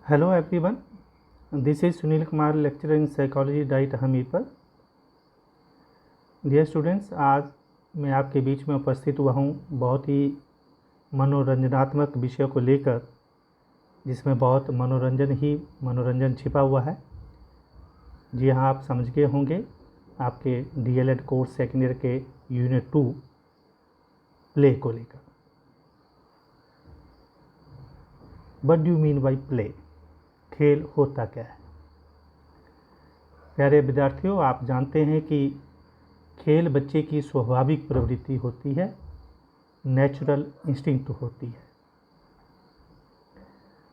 Hello everyone, this is Sunil Kumar, lecturer in psychology, DIET Hamirpur. Dear students, आज मैं आपके बीच में उपस्थित हुआ हूँ बहुत ही मनोरंजनात्मक विषयों को लेकर, जिसमें बहुत मनोरंजन छिपा हुआ है। जी हाँ, आप समझ गए होंगे, आपके डीएलएड कोर्स सेकेंड ईयर के यूनिट 2 प्ले को लेकर। What do you mean by play? खेल होता क्या है? प्यारे विद्यार्थियों, आप जानते हैं कि खेल बच्चे की स्वाभाविक प्रवृत्ति होती है, नेचुरल इंस्टिंक्ट होती है।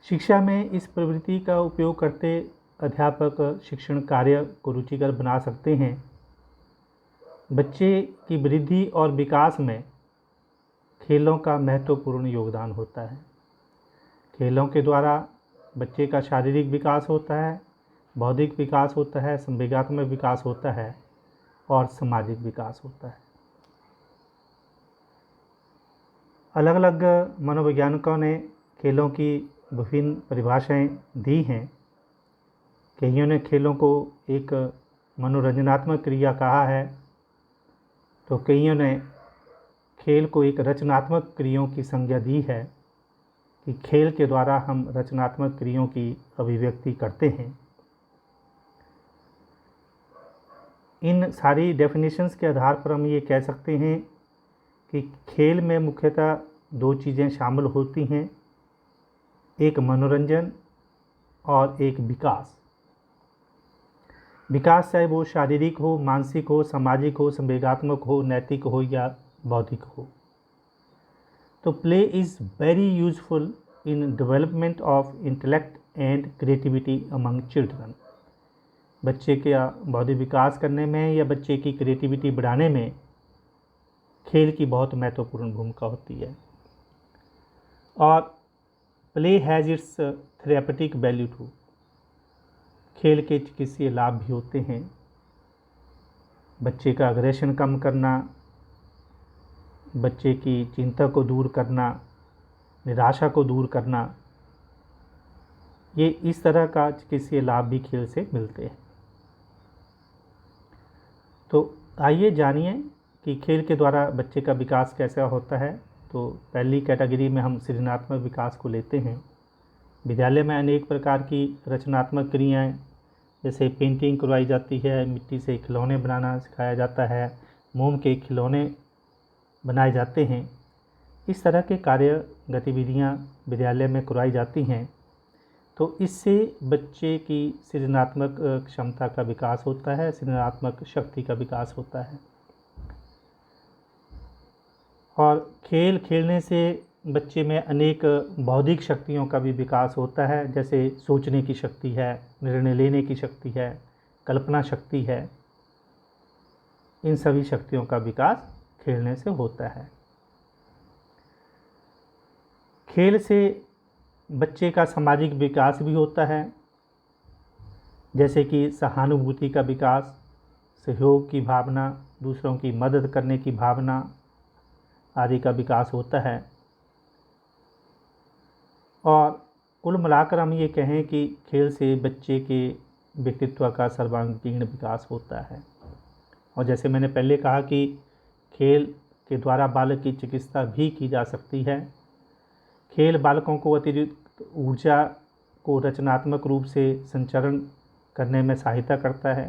शिक्षा में इस प्रवृत्ति का उपयोग करते अध्यापक शिक्षण कार्य को रुचिकर बना सकते हैं। बच्चे की वृद्धि और विकास में खेलों का महत्वपूर्ण योगदान होता है। खेलों के द्वारा बच्चे का शारीरिक विकास होता है, बौद्धिक विकास होता है, संवेगात्मक विकास होता है और सामाजिक विकास होता है। अलग अलग मनोवैज्ञानिकों ने खेलों की विभिन्न परिभाषाएं दी हैं। कईयों ने खेलों को एक मनोरंजनात्मक क्रिया कहा है, तो कईयों ने खेल को एक रचनात्मक क्रियाओं की संज्ञा दी है कि खेल के द्वारा हम रचनात्मक क्रियाओं की अभिव्यक्ति करते हैं। इन सारी डेफिनेशंस के आधार पर हम ये कह सकते हैं कि खेल में मुख्यतः दो चीज़ें शामिल होती हैं, एक मनोरंजन और एक विकास। विकास चाहे वो शारीरिक हो, मानसिक हो, सामाजिक हो, संवेगात्मक हो, नैतिक हो या बौद्धिक हो। तो play is very useful in development of intellect and creativity among children. बच्चे के बौद्धिक विकास करने में या बच्चे की क्रिएटिविटी बढ़ाने में खेल की बहुत महत्वपूर्ण भूमिका होती है। और play has its therapeutic value too. खेल के चिकित्सीय लाभ भी होते हैं। बच्चे का अग्रेशन कम करना, बच्चे की चिंता को दूर करना, निराशा को दूर करना, ये इस तरह का चिकित्सीय लाभ भी खेल से मिलते हैं। तो आइए जानिए कि खेल के द्वारा बच्चे का विकास कैसा होता है। तो पहली कैटेगरी में हम सृजनात्मक विकास को लेते हैं। विद्यालय में अनेक प्रकार की रचनात्मक क्रियाएं, जैसे पेंटिंग करवाई जाती है, मिट्टी से खिलौने बनाना सिखाया जाता है, मोम के खिलौने बनाए जाते हैं। इस तरह के कार्य गतिविधियां विद्यालय में करवाई जाती हैं। तो इससे बच्चे की सृजनात्मक क्षमता का विकास होता है, सृजनात्मक शक्ति का विकास होता है। और खेल खेलने से बच्चे में अनेक बौद्धिक शक्तियों का भी विकास होता है, जैसे सोचने की शक्ति है, निर्णय लेने की शक्ति है, कल्पना शक्ति है। इन सभी शक्तियों का विकास खेलने से होता है। खेल से बच्चे का सामाजिक विकास भी होता है, जैसे कि सहानुभूति का विकास, सहयोग की भावना, दूसरों की मदद करने की भावना आदि का विकास होता है। और कुल मिलाकर हम ये कहें कि खेल से बच्चे के व्यक्तित्व का सर्वांगीण विकास होता है। और जैसे मैंने पहले कहा कि खेल के द्वारा बालक की चिकित्सा भी की जा सकती है। खेल बालकों को अतिरिक्त ऊर्जा को रचनात्मक रूप से संचरण करने में सहायता करता है।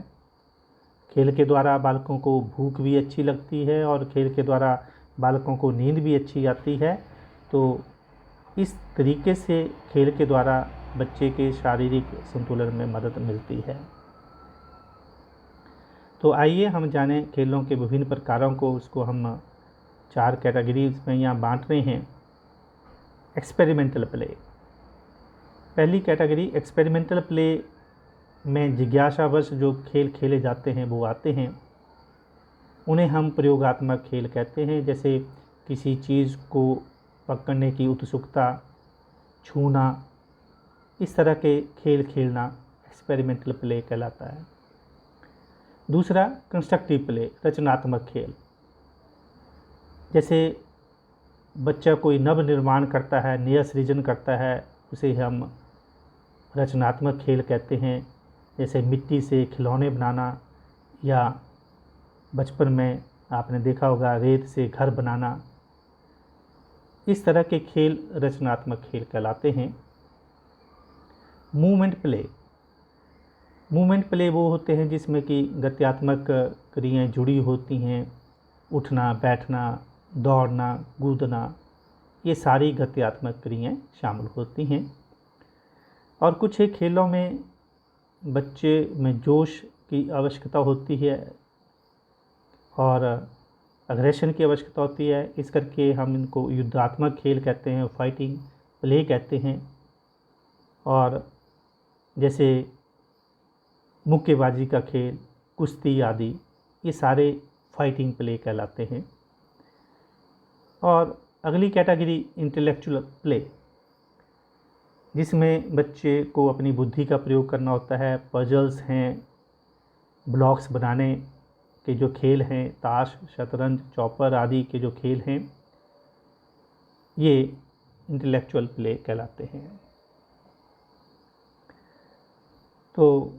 खेल के द्वारा बालकों को भूख भी अच्छी लगती है और खेल के द्वारा बालकों को नींद भी अच्छी आती है। तो इस तरीके से खेल के द्वारा बच्चे के शारीरिक संतुलन में मदद मिलती है। तो आइए हम जानें खेलों के विभिन्न प्रकारों को। उसको हम 4 कैटेगरीज में यहाँ बांट रहे हैं। Experimental play. पहली कैटेगरी एक्सपेरिमेंटल प्ले में जिज्ञासावश जो खेल खेले जाते हैं वो आते हैं। उन्हें हम प्रयोगात्मक खेल कहते हैं, जैसे किसी चीज़ को पकड़ने की उत्सुकता, छूना, इस तरह के खेल खेलना एक्सपेरिमेंटल प्ले कहलाता है। दूसरा कंस्ट्रक्टिव प्ले, रचनात्मक खेल। जैसे बच्चा कोई नव निर्माण करता है, नया सृजन करता है, उसे हम रचनात्मक खेल कहते हैं, जैसे मिट्टी से खिलौने बनाना, या बचपन में आपने देखा होगा रेत से घर बनाना। इस तरह के खेल रचनात्मक खेल कहलाते हैं। मूवमेंट प्ले वो होते हैं जिसमें कि गत्यात्मक क्रियाएं जुड़ी होती हैं। उठना, बैठना, दौड़ना, कूदना, ये सारी गत्यात्मक क्रियाएं शामिल होती हैं। और कुछ खेलों में बच्चे में जोश की आवश्यकता होती है और अग्रेशन की आवश्यकता होती है। इस करके हम इनको युद्धात्मक खेल कहते हैं, फाइटिंग प्ले कहते हैं। और जैसे मुक्केबाजी का खेल, कुश्ती आदि, ये सारे फाइटिंग प्ले कहलाते हैं। और अगली कैटेगरी इंटेलेक्चुअल प्ले, जिसमें बच्चे को अपनी बुद्धि का प्रयोग करना होता है। पजल्स हैं, ब्लॉक्स बनाने के जो खेल हैं, ताश, शतरंज, चौपर आदि के जो खेल हैं, ये इंटेलेक्चुअल प्ले कहलाते हैं। तो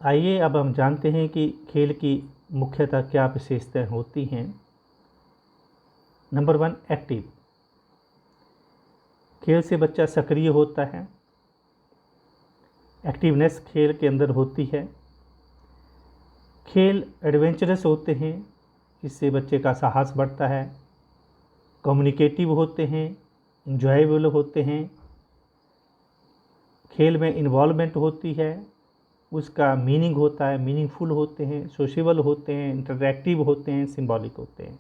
आइए अब हम जानते हैं कि खेल की मुख्यतः क्या विशेषताएं होती हैं। Number 1, active. खेल से बच्चा सक्रिय होता है। एक्टिवनेस खेल के अंदर होती है। खेल एडवेंचरस होते हैं, इससे बच्चे का साहस बढ़ता है। कम्युनिकेटिव होते हैं, इंजॉयबल होते हैं। खेल में इन्वॉल्वमेंट होती है, उसका मीनिंग होता है, मीनिंगफुल होते हैं, सोशेबल होते हैं, इंटरैक्टिव होते हैं, सिंबॉलिक होते हैं।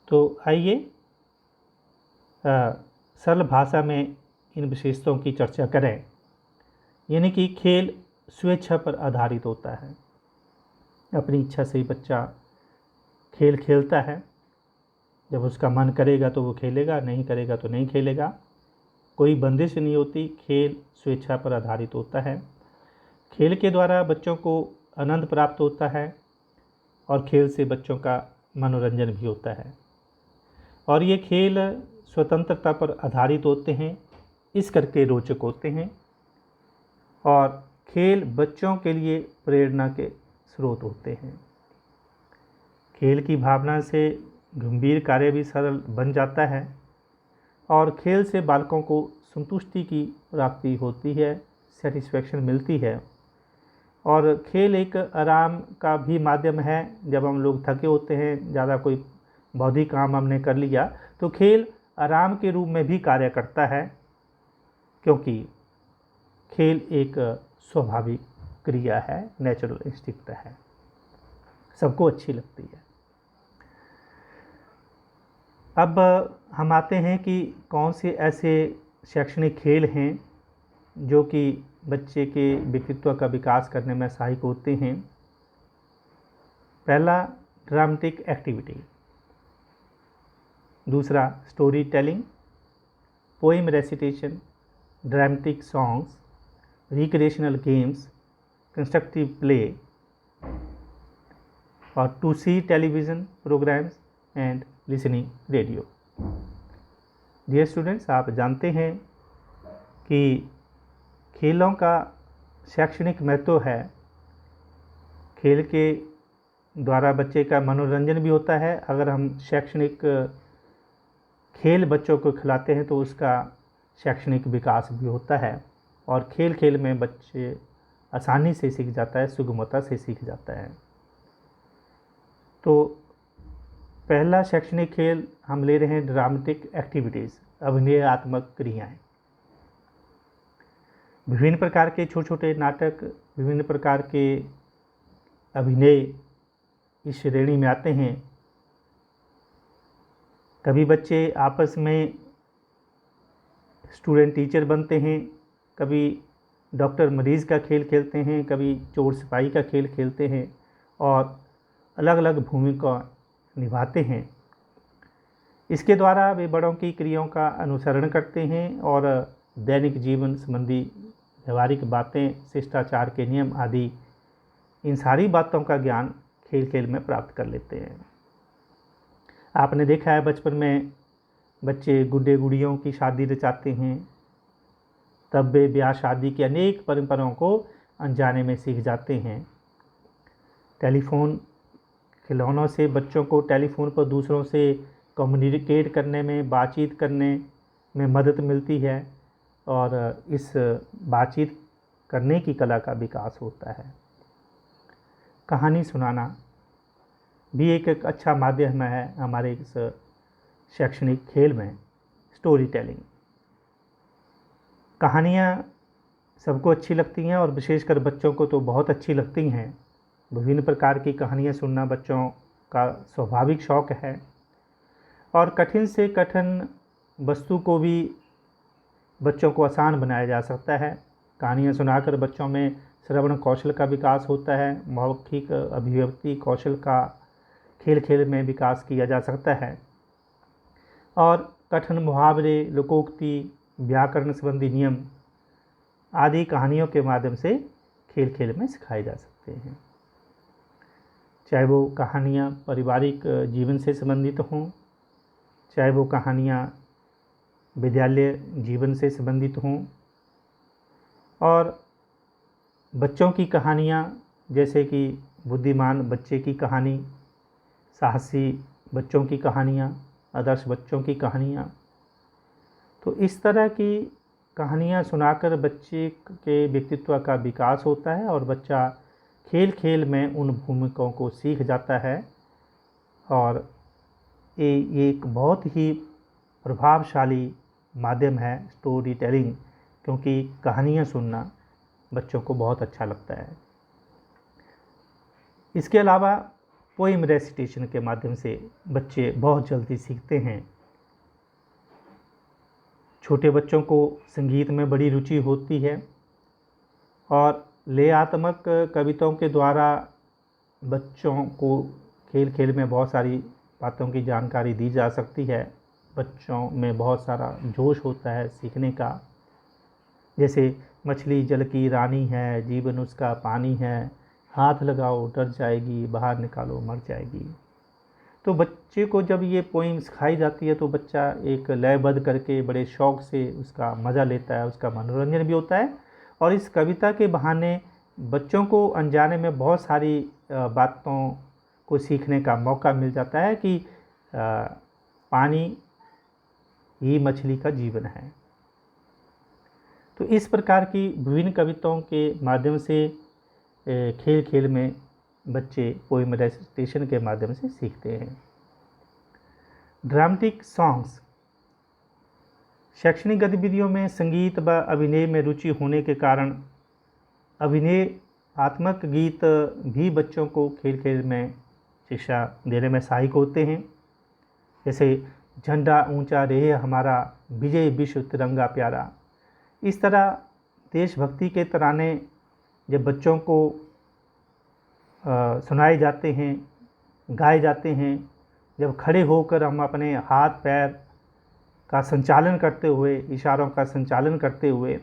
तो आइए सरल भाषा में इन विशेषताओं की चर्चा करें। यानी कि खेल स्वेच्छा पर आधारित होता है। अपनी इच्छा से ही बच्चा खेल खेलता है। जब उसका मन करेगा तो वो खेलेगा, नहीं करेगा तो नहीं खेलेगा। कोई बंदिश नहीं होती, खेल स्वेच्छा पर आधारित होता है। खेल के द्वारा बच्चों को आनंद प्राप्त होता है और खेल से बच्चों का मनोरंजन भी होता है। और ये खेल स्वतंत्रता पर आधारित होते हैं, इस करके रोचक होते हैं। और खेल बच्चों के लिए प्रेरणा के स्रोत होते हैं। खेल की भावना से गंभीर कार्य भी सरल बन जाता है और खेल से बालकों को संतुष्टि की प्राप्ति होती है, सेटिस्फैक्शन मिलती है। और खेल एक आराम का भी माध्यम है। जब हम लोग थके होते हैं, ज़्यादा कोई बौद्धिक काम हमने कर लिया, तो खेल आराम के रूप में भी कार्य करता है, क्योंकि खेल एक स्वाभाविक क्रिया है, नेचुरल इंस्टिंक्ट है, सबको अच्छी लगती है। अब हम आते हैं कि कौन से ऐसे शैक्षणिक खेल हैं जो कि बच्चे के व्यक्तित्व का विकास करने में सहायक होते हैं। पहला, ड्रामेटिक एक्टिविटी। दूसरा, story telling, poem recitation, dramatic songs, recreational games, constructive play, और to see television programmes and listening radio. Dear students, आप जानते हैं कि खेलों का शैक्षणिक महत्व है। खेल के द्वारा बच्चे का मनोरंजन भी होता है। अगर हम शैक्षणिक खेल बच्चों को खिलाते हैं तो उसका शैक्षणिक विकास भी होता है। और खेल खेल में बच्चे आसानी से सीख जाता है, सुगमता से सीख जाता है। तो पहला शैक्षणिक खेल हम ले रहे हैं ड्रामेटिक एक्टिविटीज़, अभिनयात्मक क्रियाएं। विभिन्न प्रकार के छोटे छोटे नाटक, विभिन्न प्रकार के अभिनय इस श्रेणी में आते हैं। कभी बच्चे आपस में स्टूडेंट टीचर बनते हैं, कभी डॉक्टर मरीज़ का खेल खेलते हैं, कभी चोर सिपाही का खेल खेलते हैं और अलग अलग भूमिका निभाते हैं। इसके द्वारा वे बड़ों की क्रियाओं का अनुसरण करते हैं और दैनिक जीवन संबंधी व्यवहारिक बातें, शिष्टाचार के नियम आदि, इन सारी बातों का ज्ञान खेल खेल में प्राप्त कर लेते हैं। आपने देखा है बचपन में बच्चे गुड्डे गुड़ियों की शादी रचाते हैं, तब वे ब्याह शादी की अनेक परंपराओं को अनजाने में सीख जाते हैं। टेलीफोन खिलौनों से बच्चों को टेलीफोन पर दूसरों से कम्युनिकेट करने में, बातचीत करने में मदद मिलती है और इस बातचीत करने की कला का विकास होता है। कहानी सुनाना भी एक अच्छा माध्यम है हमारे इस शैक्षणिक खेल में। स्टोरी टेलिंग, कहानियाँ सबको अच्छी लगती हैं और विशेषकर बच्चों को तो बहुत अच्छी लगती हैं। विभिन्न प्रकार की कहानियाँ सुनना बच्चों का स्वाभाविक शौक है और कठिन से कठिन वस्तु को भी बच्चों को आसान बनाया जा सकता है। कहानियाँ सुनाकर बच्चों में श्रवण कौशल का विकास होता है। मौखिक अभिव्यक्ति कौशल का खेल खेल में विकास किया जा सकता है और कठिन मुहावरे, लोकोक्ति, व्याकरण संबंधी नियम आदि कहानियों के माध्यम से खेल खेल में सिखाए जा सकते हैं। चाहे वो कहानियाँ पारिवारिक जीवन से संबंधित हों, चाहे वो कहानियाँ विद्यालय जीवन से संबंधित हों, और बच्चों की कहानियाँ जैसे कि बुद्धिमान बच्चे की कहानी, साहसी बच्चों की कहानियाँ, आदर्श बच्चों की कहानियाँ, तो इस तरह की कहानियाँ सुनाकर बच्चे के व्यक्तित्व का विकास होता है और बच्चा खेल खेल में उन भूमिकाओं को सीख जाता है और ये एक बहुत ही प्रभावशाली माध्यम है स्टोरी टेलिंग, क्योंकि कहानियाँ सुनना बच्चों को बहुत अच्छा लगता है। इसके अलावा पोइम रेसिटेशन के माध्यम से बच्चे बहुत जल्दी सीखते हैं। छोटे बच्चों को संगीत में बड़ी रुचि होती है और लयात्मक कविताओं के द्वारा बच्चों को खेल खेल में बहुत सारी बातों की जानकारी दी जा सकती है। बच्चों में बहुत सारा जोश होता है सीखने का, जैसे मछली जल की रानी है, जीवन उसका पानी है, हाथ लगाओ डर जाएगी, बाहर निकालो मर जाएगी। तो बच्चे को जब ये पोइम सिखाई जाती है तो बच्चा एक लयबद्ध करके बड़े शौक़ से उसका मज़ा लेता है, उसका मनोरंजन भी होता है और इस कविता के बहाने बच्चों को अनजाने में बहुत सारी बातों को सीखने का मौका मिल जाता है कि पानी ही मछली का जीवन है। तो इस प्रकार की विभिन्न कविताओं के माध्यम से खेल खेल में बच्चे पोइम रेसिटेशन के माध्यम से सीखते हैं। ड्रामेटिक सॉन्ग्स, शैक्षणिक गतिविधियों में संगीत व अभिनय में रुचि होने के कारण अभिनयात्मक गीत भी बच्चों को खेल खेल में शिक्षा देने में सहायक होते हैं। जैसे झंडा ऊंचा रहे हमारा, विजय विश्व तिरंगा प्यारा। इस तरह देशभक्ति के तराने जब बच्चों को सुनाए जाते हैं, गाए जाते हैं, जब खड़े होकर हम अपने हाथ पैर का संचालन करते हुए, इशारों का संचालन करते हुए,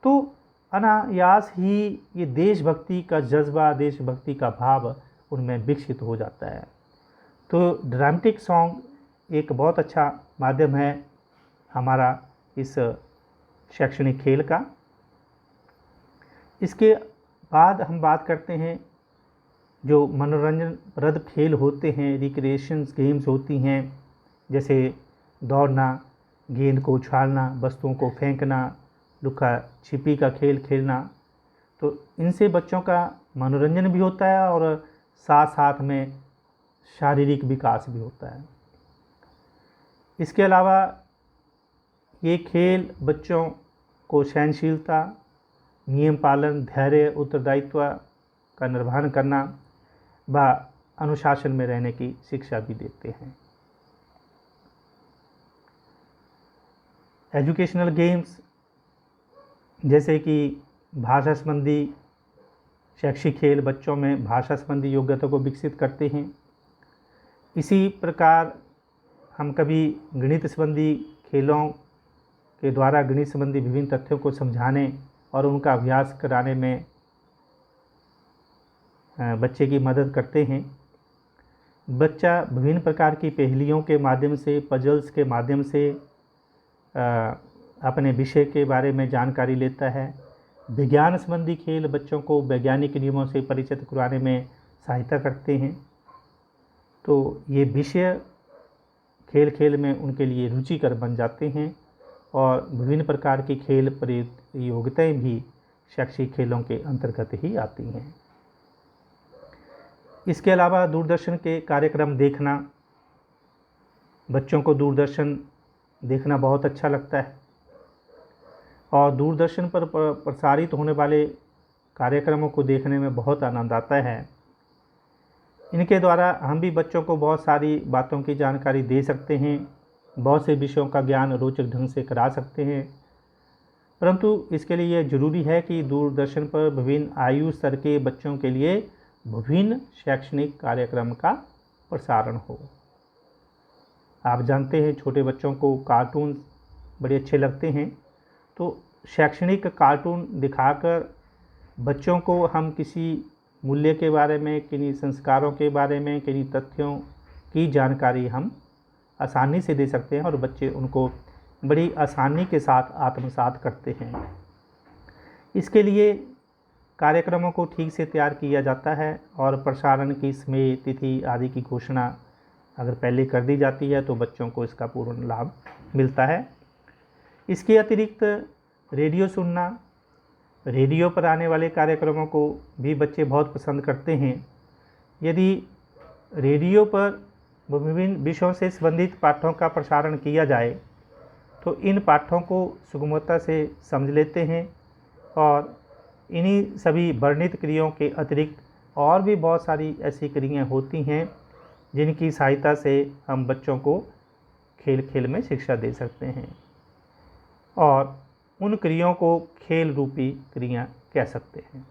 तो अनायास ही ये देशभक्ति का जज्बा, देशभक्ति का भाव उनमें विकसित हो जाता है। तो ड्रामेटिक सॉन्ग एक बहुत अच्छा माध्यम है हमारा इस शैक्षणिक खेल का। इसके बाद हम बात करते हैं जो मनोरंजनप्रद खेल होते हैं, रिक्रिएशंस गेम्स होती हैं, जैसे दौड़ना, गेंद को उछालना, वस्तुओं को फेंकना, लुका छिपी का खेल खेलना। तो इनसे बच्चों का मनोरंजन भी होता है और साथ साथ में शारीरिक विकास भी होता है। इसके अलावा ये खेल बच्चों को सहनशीलता, नियम पालन, धैर्य, उत्तरदायित्व का निर्वहन करना व अनुशासन में रहने की शिक्षा भी देते हैं। एजुकेशनल गेम्स जैसे कि भाषा संबंधी शैक्षिक खेल बच्चों में भाषा संबंधी योग्यता को विकसित करते हैं। इसी प्रकार हम कभी गणित संबंधी खेलों के द्वारा गणित संबंधी विभिन्न तथ्यों को समझाने और उनका अभ्यास कराने में बच्चे की मदद करते हैं। बच्चा विभिन्न प्रकार की पहेलियों के माध्यम से, पजल्स के माध्यम से अपने विषय के बारे में जानकारी लेता है। विज्ञान संबंधी खेल बच्चों को वैज्ञानिक नियमों से परिचित करवाने में सहायता करते हैं। तो ये विषय खेल खेल में उनके लिए रुचिकर बन जाते हैं और विभिन्न प्रकार की खेल प्रतियोगिताएं भी शैक्षिक खेलों के अंतर्गत ही आती हैं। इसके अलावा दूरदर्शन के कार्यक्रम देखना, बच्चों को दूरदर्शन देखना बहुत अच्छा लगता है और दूरदर्शन पर प्रसारित होने वाले कार्यक्रमों को देखने में बहुत आनंद आता है। इनके द्वारा हम भी बच्चों को बहुत सारी बातों की जानकारी दे सकते हैं, बहुत से विषयों का ज्ञान रोचक ढंग से करा सकते हैं। परंतु इसके लिए यह जरूरी है कि दूरदर्शन पर विभिन्न आयु स्तर के बच्चों के लिए विभिन्न शैक्षणिक कार्यक्रम का प्रसारण हो। आप जानते हैं छोटे बच्चों को कार्टून बड़े अच्छे लगते हैं, तो शैक्षणिक कार्टून दिखाकर बच्चों को हम किसी मूल्य के बारे में, किन्हीं संस्कारों के बारे में, किन्हीं तथ्यों की जानकारी हम आसानी से दे सकते हैं और बच्चे उनको बड़ी आसानी के साथ आत्मसात करते हैं। इसके लिए कार्यक्रमों को ठीक से तैयार किया जाता है और प्रसारण की समय, तिथि आदि की घोषणा अगर पहले कर दी जाती है तो बच्चों को इसका पूर्ण लाभ मिलता है। इसके अतिरिक्त रेडियो सुनना, रेडियो पर आने वाले कार्यक्रमों को भी बच्चे बहुत पसंद करते हैं। यदि रेडियो पर विभिन्न विषयों से संबंधित पाठों का प्रसारण किया जाए तो इन पाठों को सुगमता से समझ लेते हैं और इन्हीं सभी वर्णित क्रियाओं के अतिरिक्त और भी बहुत सारी ऐसी क्रियाएं होती हैं जिनकी सहायता से हम बच्चों को खेल खेल में शिक्षा दे सकते हैं और उन क्रियाओं को खेल रूपी क्रिया कह सकते हैं।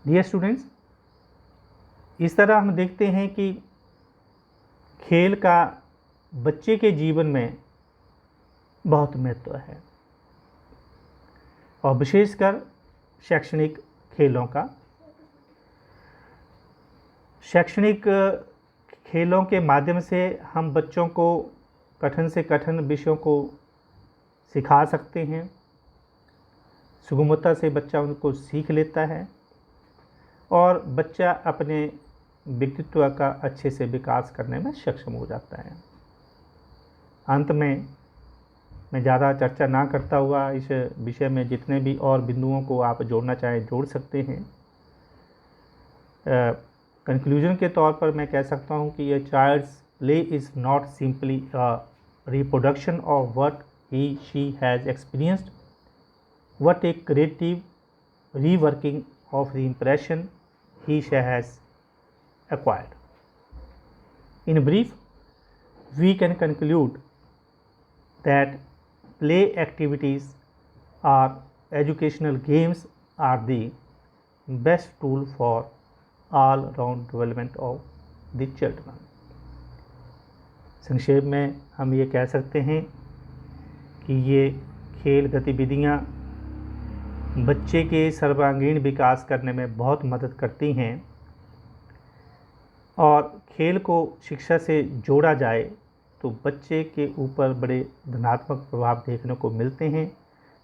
डियर स्टूडेंट्स, इस तरह हम देखते हैं कि खेल का बच्चे के जीवन में बहुत महत्व है और विशेषकर शैक्षणिक खेलों का। शैक्षणिक खेलों के माध्यम से हम बच्चों को कठिन से कठिन विषयों को सिखा सकते हैं। सुगमता से बच्चा उनको सीख लेता है और बच्चा अपने व्यक्तित्व का अच्छे से विकास करने में सक्षम हो जाता है। अंत में मैं ज़्यादा चर्चा ना करता हुआ इस विषय में जितने भी और बिंदुओं को आप जोड़ना चाहें जोड़ सकते हैं। कंक्लूजन के तौर पर मैं कह सकता हूँ कि ये child's play is not simply a reproduction of what he she has experienced, what a creative reworking of the impression he she has acquired. In brief, we can conclude that play activities or educational games are the best tool for all round development of the children. संक्षेप में हम ये कह सकते हैं कि ये खेल गतिविधियाँ बच्चे के सर्वांगीण विकास करने में बहुत मदद करती हैं और खेल को शिक्षा से जोड़ा जाए तो बच्चे के ऊपर बड़े धनात्मक प्रभाव देखने को मिलते हैं,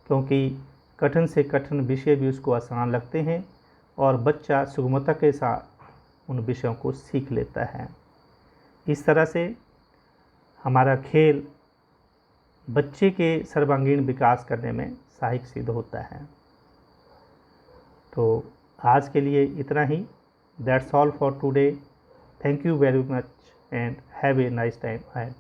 क्योंकि कठिन से कठिन विषय भी उसको आसान लगते हैं और बच्चा सुगमता के साथ उन विषयों को सीख लेता है। इस तरह से हमारा खेल बच्चे के सर्वांगीण विकास करने में सहायक सिद्ध होता है। तो आज के लिए इतना ही। That's all for today. Thank you very much and have a nice time ahead.